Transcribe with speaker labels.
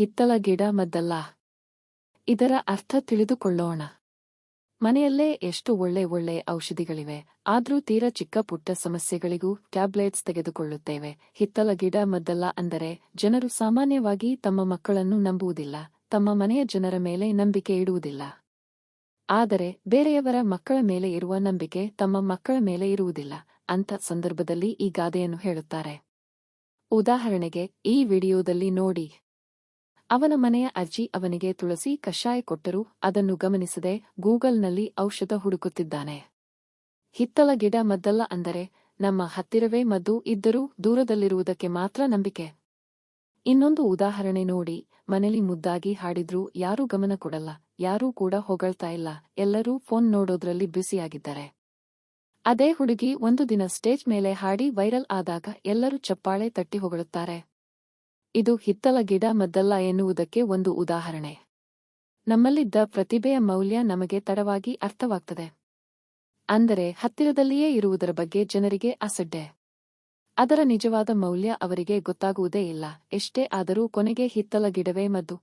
Speaker 1: ಹಿತ್ತಲ ಗಿಡ ಮದ್ದಲ್ಲ. ಇದರ ಅರ್ಥ ತಿಳಿದುಕೊಳ್ಳೋಣ. ಮನೆಯಲ್ಲೇ ಎಷ್ಟು ಒಳ್ಳೆ ಔಷಧಿಗಳಿವೆ, ಆದ್ರೂ ತೀರಾ ಚಿಕ್ಕ ಪುಟ್ಟ ಸಮಸ್ಯೆಗಳಿಗೂ ಟ್ಯಾಬ್ಲೆಟ್ಸ್ ತೆಗೆದುಕೊಳ್ಳುತ್ತೇವೆ. ಹಿತ್ತಲ ಗಿಡ ಮದ್ದಲ್ಲ ಅಂದರೆ ಜನರು ಸಾಮಾನ್ಯವಾಗಿ ತಮ್ಮ ಮಕ್ಕಳನ್ನು ನಂಬುವುದಿಲ್ಲ, ತಮ್ಮ ಮನೆಯ ಜನರ ಮೇಲೆ ನಂಬಿಕೆ ಇಡುವುದಿಲ್ಲ. ಆದರೆ ಬೇರೆಯವರ ಮಕ್ಕಳ ಮೇಲೆ ಇರುವ ನಂಬಿಕೆ ತಮ್ಮ ಮಕ್ಕಳ ಮೇಲೆ ಇರುವುದಿಲ್ಲ. ಅಂಥ ಸಂದರ್ಭದಲ್ಲಿ ಈ ಗಾದೆಯನ್ನು ಹೇಳುತ್ತಾರೆ. ಉದಾಹರಣೆಗೆ ಈ ವಿಡಿಯೋದಲ್ಲಿ ನೋಡಿ. ಅವನ ಮನೆಯ ಅಜ್ಜಿ ಅವನಿಗೆ ತುಳಸಿ ಕಷಾಯ ಕೊಟ್ಟರೂ ಅದನ್ನು ಗಮನಿಸದೆ ಗೂಗಲ್ನಲ್ಲಿ ಔಷಧ ಹುಡುಕುತ್ತಿದ್ದಾನೆ. ಹಿತ್ತಲ ಗಿಡ ಮದ್ದಲ್ಲ ಅಂದರೆ ನಮ್ಮ ಹತ್ತಿರವೇ ಮದ್ದು ಇದ್ದರೂ ದೂರದಲ್ಲಿರುವುದಕ್ಕೆ ಮಾತ್ರ ನಂಬಿಕೆ. ಇನ್ನೊಂದು ಉದಾಹರಣೆ ನೋಡಿ. ಮನೆಯಲ್ಲಿ ಮುದ್ದಾಗಿ ಹಾಡಿದ್ರೂ ಯಾರೂ ಗಮನ ಕೊಡಲ್ಲ, ಯಾರೂ ಕೂಡ ಹೊಗಳ್ತಾ ಇಲ್ಲ, ಎಲ್ಲರೂ ಫೋನ್ ನೋಡೋದ್ರಲ್ಲಿ ಬ್ಯುಸಿಯಾಗಿದ್ದಾರೆ. ಅದೇ ಹುಡುಗಿ ಒಂದು ದಿನ ಸ್ಟೇಜ್ ಮೇಲೆ ಹಾಡಿ ವೈರಲ್ ಆದಾಗ ಎಲ್ಲರೂ ಚಪ್ಪಾಳೆ ತಟ್ಟಿ ಹೊಗಳುತ್ತಾರೆ. ಇದು ಹಿತ್ತಲ ಗಿಡ ಮದ್ದಲ್ಲ ಎನ್ನುವುದಕ್ಕೆ ಒಂದು ಉದಾಹರಣೆ. ನಮ್ಮಲ್ಲಿದ್ದ ಪ್ರತಿಭೆಯ ಮೌಲ್ಯ ನಮಗೆ ತಡವಾಗಿ ಅರ್ಥವಾಗ್ತದೆ. ಅಂದರೆ ಹತ್ತಿರದಲ್ಲಿಯೇ ಇರುವುದರ ಬಗ್ಗೆ ಜನರಿಗೆ ಅಸಡ್ಡೆ. ಅದರ ನಿಜವಾದ ಮೌಲ್ಯ ಅವರಿಗೆ ಗೊತ್ತಾಗುವುದೇ ಇಲ್ಲ. ಎಷ್ಟೇ ಆದರೂ ಕೊನೆಗೆ ಹಿತ್ತಲ ಗಿಡವೇ ಮದ್ದು.